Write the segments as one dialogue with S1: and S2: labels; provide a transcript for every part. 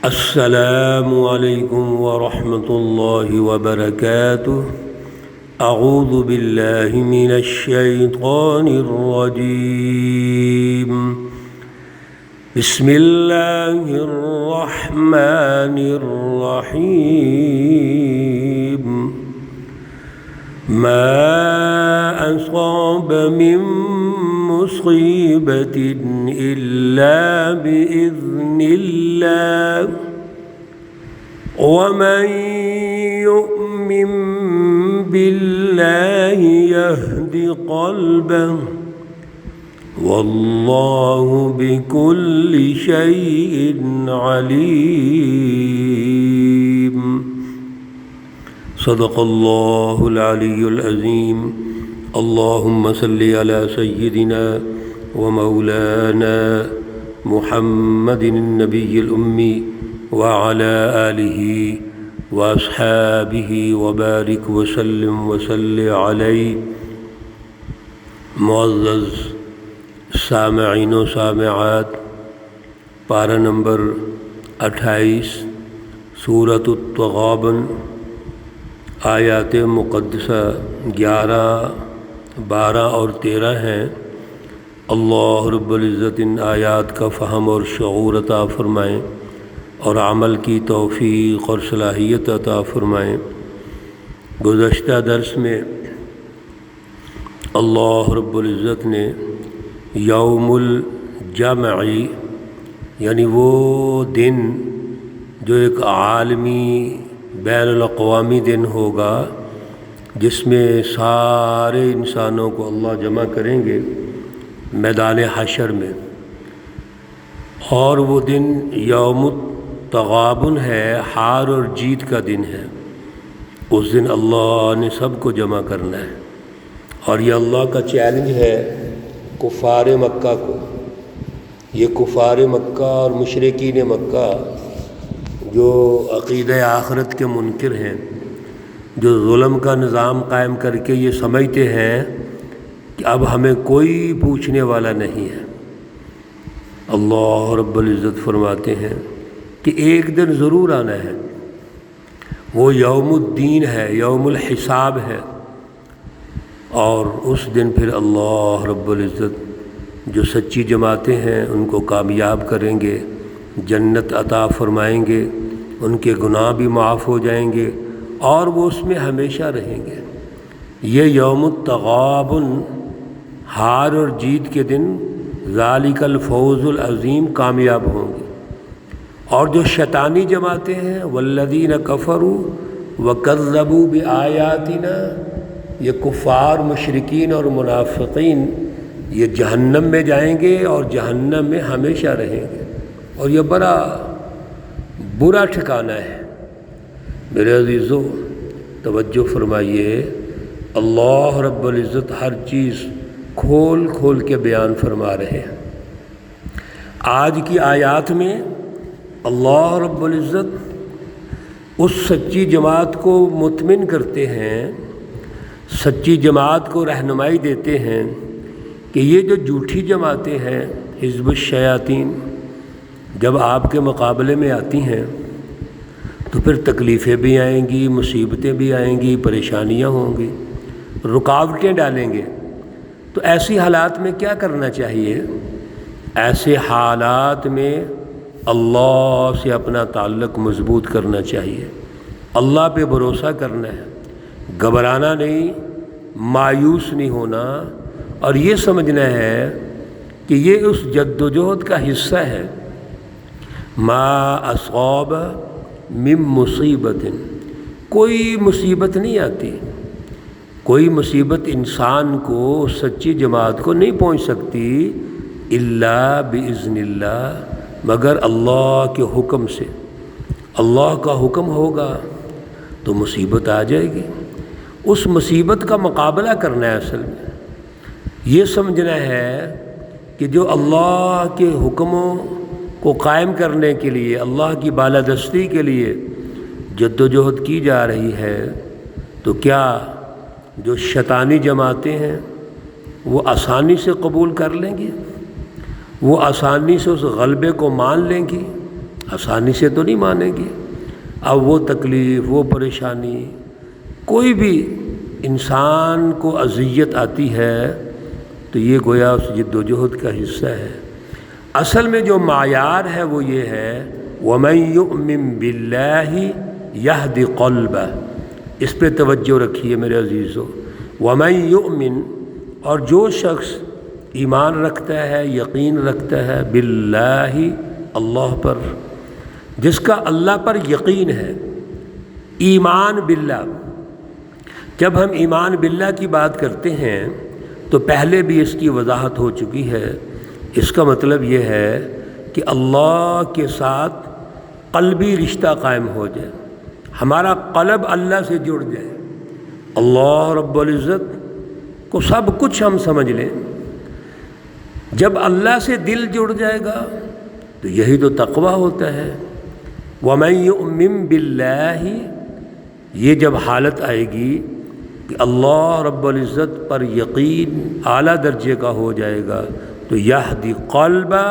S1: السلام علیکم ورحمۃ اللہ وبرکاتہ۔ اعوذ باللہ من الشیطان الرجیم۔ بسم اللہ الرحمن الرحیم۔ ما اصاب من مصیبت الا باذن اللہ ومن يؤمن بالله يهد قلبه والله بكل شيء عليم۔ صدق الله العلي العظيم۔ اللهم صل على سيدنا ومولانا محمد النبي الأمي وعلى آله وأصحابه وبارك وسلم عليه۔ معزز سامعین و سامعات، پارہ نمبر 28 سورۃ التغابن، آیات مقدسہ 11، 12 اور 13 ہیں۔ اللہ رب العزت ان آیات کا فہم اور شعور عطا فرمائیں اور عمل کی توفیق اور صلاحیت عطا فرمائیں۔ گزشتہ درس میں اللہ رب العزت نے یوم الجمع یعنی وہ دن جو ایک عالمی بین الاقوامی دن ہوگا جس میں سارے انسانوں کو اللہ جمع کریں گے میدان حشر میں، اور وہ دن یوم التغابن ہے، ہار اور جیت کا دن ہے۔ اس دن اللہ نے سب کو جمع کرنا ہے، اور یہ اللہ کا چیلنج ہے کفار مکہ کو۔ یہ کفار مکہ اور مشرکین مکہ جو عقیدہ آخرت کے منکر ہیں، جو ظلم کا نظام قائم کر کے یہ سمجھتے ہیں کہ اب ہمیں کوئی پوچھنے والا نہیں ہے، اللہ رب العزت فرماتے ہیں کہ ایک دن ضرور آنا ہے، وہ یوم الدین ہے، یوم الحساب ہے، اور اس دن پھر اللہ رب العزت جو سچی جماعتیں ہیں ان کو کامیاب کریں گے، جنت عطا فرمائیں گے، ان کے گناہ بھی معاف ہو جائیں گے، اور وہ اس میں ہمیشہ رہیں گے۔ یہ یوم التغابن، ہار اور جیت کے دن، ذالک الفوز العظیم، کامیاب ہوں گے۔ اور جو شیطانی جماعتیں ہیں، والذین کفروا وکذبوا بآیاتنا، یہ کفار، مشرکین اور منافقین یہ جہنم میں جائیں گے اور جہنم میں ہمیشہ رہیں گے، اور یہ بڑا برا ٹھکانہ ہے۔ میرے عزیزو توجہ فرمائیے، اللہ رب العزت ہر چیز کھول کھول کے بیان فرما رہے ہیں۔ آج کی آیات میں اللہ رب العزت اس سچی جماعت کو مطمئن کرتے ہیں، سچی جماعت کو رہنمائی دیتے ہیں کہ یہ جو جھوٹی جماعتیں ہیں، حزب الشیاطین، جب آپ کے مقابلے میں آتی ہیں تو پھر تکلیفیں بھی آئیں گی، مصیبتیں بھی آئیں گی، پریشانیاں ہوں گی، رکاوٹیں ڈالیں گے۔ تو ایسی حالات میں کیا کرنا چاہیے؟ ایسے حالات میں اللہ سے اپنا تعلق مضبوط کرنا چاہیے، اللہ پہ بھروسہ کرنا ہے، گھبرانا نہیں، مایوس نہیں ہونا، اور یہ سمجھنا ہے کہ یہ اس جد و جہد کا حصہ ہے۔ ما اصاب من مصیبت، کوئی مصیبت نہیں آتی، کوئی مصیبت انسان کو، سچی جماعت کو نہیں پہنچ سکتی الا باذن اللہ، مگر اللہ کے حکم سے۔ اللہ کا حکم ہوگا تو مصیبت آ جائے گی، اس مصیبت کا مقابلہ کرنا ہے۔ اصل میں یہ سمجھنا ہے کہ جو اللہ کے حکموں کو قائم کرنے کے لیے، اللہ کی بالادستی کے لیے جد و جہد کی جا رہی ہے، تو کیا جو شیطانی جماعتیں ہیں وہ آسانی سے قبول کر لیں گی، وہ آسانی سے اس غلبے کو مان لیں گی؟ آسانی سے تو نہیں مانیں گے۔ اب وہ تکلیف، وہ پریشانی، کوئی بھی انسان کو اذیت آتی ہے تو یہ گویا اس جد و جہد کا حصہ ہے۔ اصل میں جو معیار ہے وہ یہ ہے وَمَن يُؤْمِن بِاللَّهِ يَهْدِ قَلْبَهُ، اس پہ توجہ رکھیے میرے عزیزو۔ وَمَن يُؤْمِن، اور جو شخص ایمان رکھتا ہے، یقین رکھتا ہے، باللہ، اللہ پر، جس کا اللہ پر یقین ہے، ایمان باللہ۔ جب ہم ایمان باللہ کی بات کرتے ہیں تو پہلے بھی اس کی وضاحت ہو چکی ہے۔ اس کا مطلب یہ ہے کہ اللہ کے ساتھ قلبی رشتہ قائم ہو جائے، ہمارا قلب اللہ سے جڑ جائے، اللہ رب العزت کو سب کچھ ہم سمجھ لیں۔ جب اللہ سے دل جڑ جائے گا تو یہی تو تقویٰ ہوتا ہے۔ وَمَن يُؤْمِن بِاللَّهِ، یہ جب حالت آئے گی کہ اللہ رب العزت پر یقین اعلیٰ درجے کا ہو جائے گا تو یہدی قلبہ،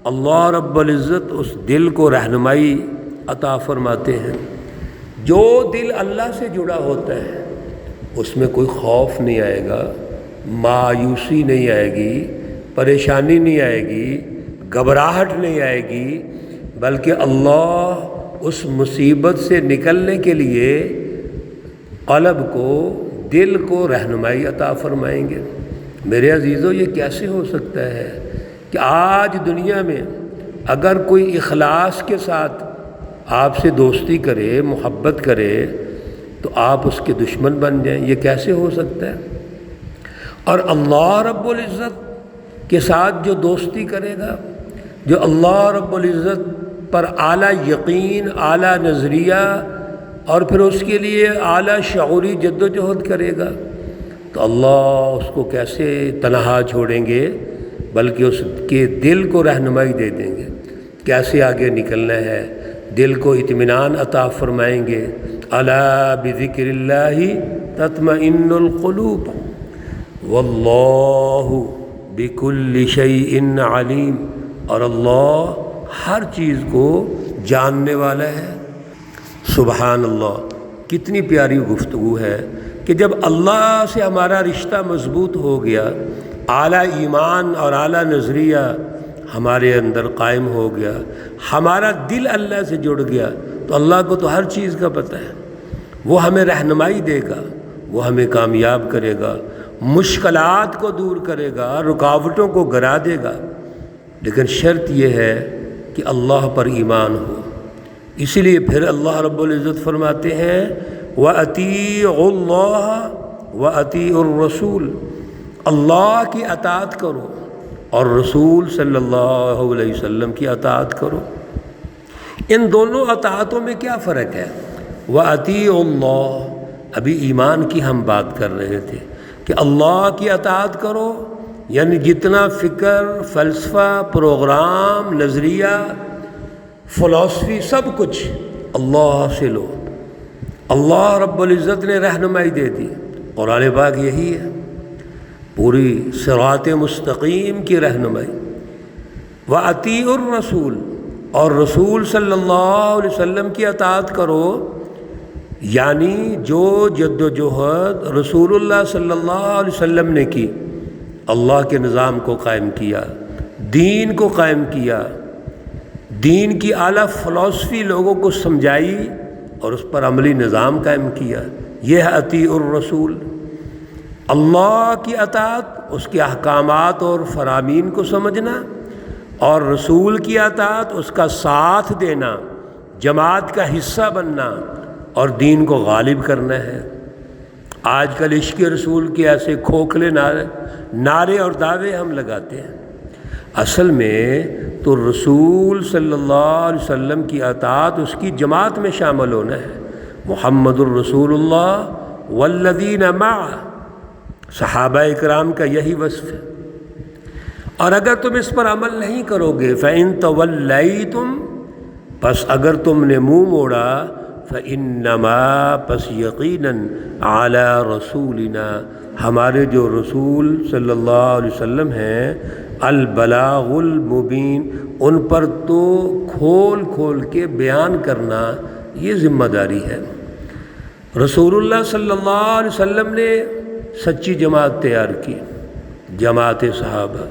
S1: اللہ رب العزت اس دل کو رہنمائی عطا فرماتے ہیں۔ جو دل اللہ سے جڑا ہوتا ہے اس میں کوئی خوف نہیں آئے گا، مایوسی نہیں آئے گی، پریشانی نہیں آئے گی، گھبراہٹ نہیں آئے گی، بلکہ اللہ اس مصیبت سے نکلنے کے لیے قلب کو، دل کو رہنمائی عطا فرمائیں گے۔ میرے عزیزو، یہ کیسے ہو سکتا ہے کہ آج دنیا میں اگر کوئی اخلاص کے ساتھ آپ سے دوستی کرے، محبت کرے، تو آپ اس کے دشمن بن جائیں؟ یہ کیسے ہو سکتا ہے؟ اور اللہ رب العزت کے ساتھ جو دوستی کرے گا، جو اللہ رب العزت پر اعلیٰ یقین، اعلیٰ نظریہ اور پھر اس کے لیے اعلیٰ شعوری جد و جہد کرے گا، تو اللہ اس کو کیسے تنہا چھوڑیں گے، بلکہ اس کے دل کو رہنمائی دے دیں گے، کیسے آگے نکلنا ہے، دل کو اطمینان عطا فرمائیں گے۔ الا بذکر اللہ تطمئن القلوب واللہ بکل شیء علیم، اور اللہ ہر چیز کو جاننے والا ہے۔ سبحان اللہ، کتنی پیاری گفتگو ہے کہ جب اللہ سے ہمارا رشتہ مضبوط ہو گیا، اعلیٰ ایمان اور اعلیٰ نظریہ ہمارے اندر قائم ہو گیا، ہمارا دل اللہ سے جڑ گیا، تو اللہ کو تو ہر چیز کا پتہ ہے، وہ ہمیں رہنمائی دے گا، وہ ہمیں کامیاب کرے گا، مشکلات کو دور کرے گا، رکاوٹوں کو گرا دے گا، لیکن شرط یہ ہے کہ اللہ پر ایمان ہو۔ اسی لیے پھر اللہ رب العزت فرماتے ہیں وَأَطِيعُوا اللَّهَ وَأَطِيعُوا الرَّسُولَ، اللہ کی اطاعت کرو اور رسول صلی اللہ علیہ وسلم کی اطاعت کرو۔ ان دونوں اطاعتوں میں کیا فرق ہے؟ وَأَطِيعُوا اللَّهَ، ابھی ایمان کی ہم بات کر رہے تھے کہ اللہ کی اطاعت کرو، یعنی جتنا فکر، فلسفہ، پروگرام، نظریہ، فلسفی، سب کچھ اللہ سے لو۔ اللہ رب العزت نے رہنمائی دے دی، قرآن پاک یہی ہے، پوری صراط مستقیم کی رہنمائی۔ وَأَطِيعُوا الرَّسُولَ، اور رسول صلی اللہ علیہ وسلم کی اطاعت کرو، یعنی جو جد و جہد رسول اللہ صلی اللہ علیہ وسلم نے کی، اللہ کے نظام کو قائم کیا، دین کو قائم کیا، دین کی اعلیٰ فلسفی لوگوں کو سمجھائی اور اس پر عملی نظام قائم کیا، یہ ہے اطیعوا الرسول۔ اللہ کی اطاعت، اس کے احکامات اور فرامین کو سمجھنا، اور رسول کی اطاعت، اس کا ساتھ دینا، جماعت کا حصہ بننا اور دین کو غالب کرنا ہے۔ آج کل عشق رسول کے ایسے کھوکھلے نعرے اور دعوے ہم لگاتے ہیں، اصل میں تو رسول صلی اللہ علیہ وسلم کی اطاعت، اس کی جماعت میں شامل ہونا ہے۔ محمد الرسول اللہ والذین معہ، صحابہ اکرام کا یہی وصف ہے۔ اور اگر تم اس پر عمل نہیں کرو گے فَإِن تَوَلَّيْتُمْ، پس اگر تم نے منہ موڑا، فَإِنَّمَا، پس یقیناً، عَلَىٰ رَسُولِنَا، ہمارے جو رسول صلی اللہ علیہ وسلم ہیں، البلاغ المبین، ان پر تو کھول کھول کے بیان کرنا یہ ذمہ داری ہے۔ رسول اللہ صلی اللہ علیہ وسلم نے سچی جماعت تیار کی، جماعت صحابہ،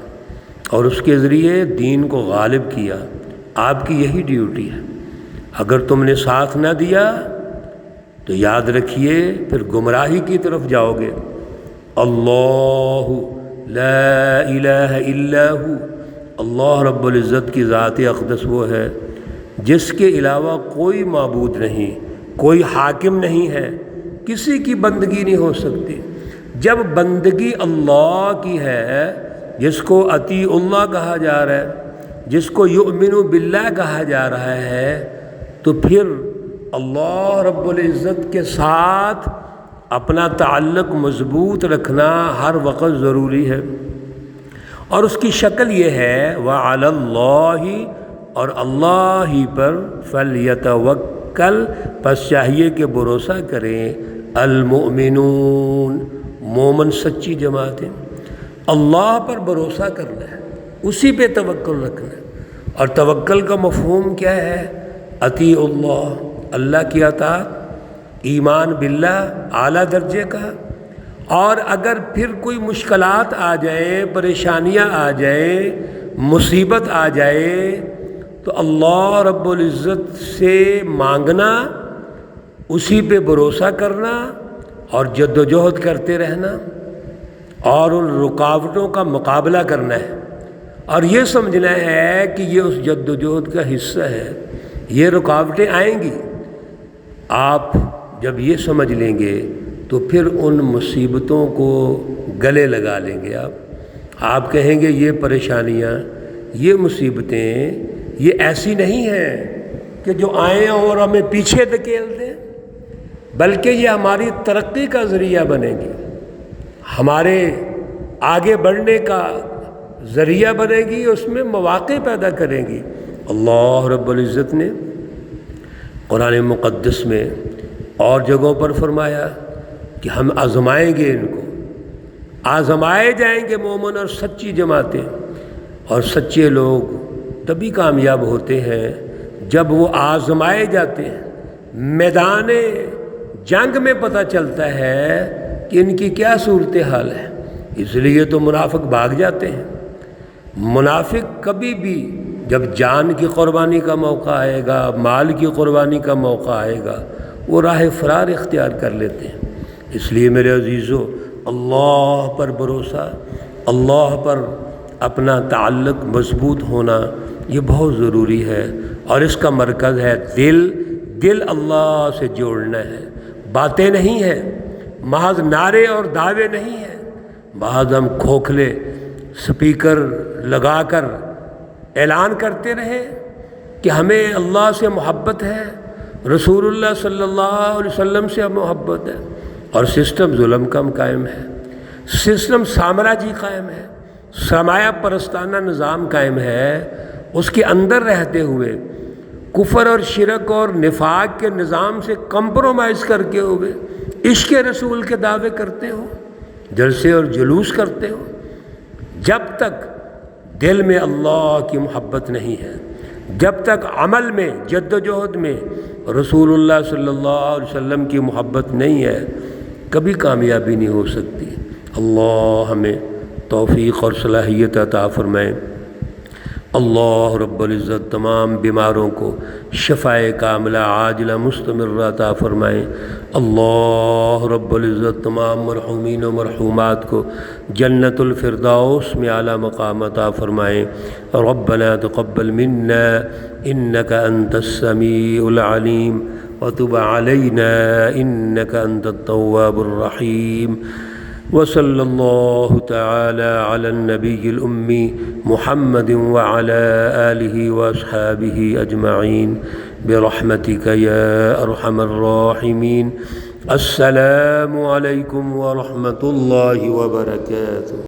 S1: اور اس کے ذریعے دین کو غالب کیا۔ آپ کی یہی ڈیوٹی ہے۔ اگر تم نے ساتھ نہ دیا تو یاد رکھیے پھر گمراہی کی طرف جاؤ گے۔ اللہ لا الہ الا ہو، اللہ رب العزت کی ذات اقدس وہ ہے جس کے علاوہ کوئی معبود نہیں، کوئی حاکم نہیں ہے، کسی کی بندگی نہیں ہو سکتی۔ جب بندگی اللہ کی ہے، جس کو اطیع اللہ کہا جا رہا ہے، جس کو یؤمن باللہ کہا جا رہا ہے، تو پھر اللہ رب العزت کے ساتھ اپنا تعلق مضبوط رکھنا ہر وقت ضروری ہے۔ اور اس کی شکل یہ ہے وَعَلَى اللَّهِ، اور اللہ ہی پر فَلْيَتَوَكَّلْ، پس چاہیے کہ بھروسہ کریں المؤمنون، مومن سچی جماعت ہے۔ اللہ پر بھروسہ کرنا ہے، اسی پہ توکل رکھنا ہے۔ اور توکل کا مفہوم کیا ہے؟ اطیع اللہ، اللہ کی اطاعت، ایمان باللہ اعلیٰ درجے کا۔ اور اگر پھر کوئی مشکلات آ جائیں، پریشانیاں آ جائیں، مصیبت آ جائے، تو اللہ رب العزت سے مانگنا، اسی پہ بھروسہ کرنا اور جد و جہد کرتے رہنا اور ان رکاوٹوں کا مقابلہ کرنا ہے، اور یہ سمجھنا ہے کہ یہ اس جد و جہد کا حصہ ہے، یہ رکاوٹیں آئیں گی۔ آپ جب یہ سمجھ لیں گے تو پھر ان مصیبتوں کو گلے لگا لیں گے۔ آپ کہیں گے یہ پریشانیاں، یہ مصیبتیں یہ ایسی نہیں ہیں کہ جو آئیں اور ہمیں پیچھے دھکیل دیں، بلکہ یہ ہماری ترقی کا ذریعہ بنے گی، ہمارے آگے بڑھنے کا ذریعہ بنے گی، اس میں مواقع پیدا کریں گی۔ اللہ رب العزت نے قرآن مقدس میں اور جگہوں پر فرمایا کہ ہم آزمائیں گے، ان کو آزمائے جائیں گے مومن اور سچی جماعتیں، اور سچے لوگ تبھی کامیاب ہوتے ہیں جب وہ آزمائے جاتے ہیں۔ میدان جنگ میں پتہ چلتا ہے کہ ان کی کیا صورتحال ہے، اس لیے تو منافق بھاگ جاتے ہیں۔ منافق کبھی بھی جب جان کی قربانی کا موقع آئے گا، مال کی قربانی کا موقع آئے گا، وہ راہ فرار اختیار کر لیتے ہیں۔ اس لیے میرے عزیزو، اللہ پر بھروسہ، اللہ پر اپنا تعلق مضبوط ہونا یہ بہت ضروری ہے، اور اس کا مرکز ہے دل اللہ سے جوڑنا ہے۔ باتیں نہیں ہیں، محض نعرے اور دعوے نہیں ہیں، محض ہم کھوکھلے سپیکر لگا کر اعلان کرتے رہے کہ ہمیں اللہ سے محبت ہے، رسول اللہ صلی اللہ علیہ وسلم سے محبت ہے، اور سسٹم ظلم کا قائم ہے، سسٹم سامراجی قائم ہے، سرمایہ پرستانہ نظام قائم ہے، اس کے اندر رہتے ہوئے کفر اور شرک اور نفاق کے نظام سے کمپرومائز کر کے ہوئے عشق رسول کے دعوے کرتے ہو، جلسے اور جلوس کرتے ہو۔ جب تک دل میں اللہ کی محبت نہیں ہے، جب تک عمل میں جد و جہد میں رسول اللہ صلی اللہ علیہ وسلم کی محبت نہیں ہے، کبھی کامیابی نہیں ہو سکتی۔ اللہ ہمیں توفیق اور صلاحیت عطا فرمائے۔ اللہ رب العزت تمام بیماروں کو شفائے کاملہ عاجلہ مستمرہ عطا فرمائے۔ اللہ رب العزت تمام مرحومین و مرحومات کو جنت الفردوس میں اعلیٰ مقام عطا فرمائے۔ ربنا تقبل منا انک انت السمیع العلیم وتب علینا انک انت التواب الرحیم۔ وصلی اللہ تعالی علی النبی الامی محمد وعلی آلہ واصحابہ اجمعین برحمتک یا ارحم الراحمین۔ السلام علیکم ورحمۃ اللہ وبرکاتہ۔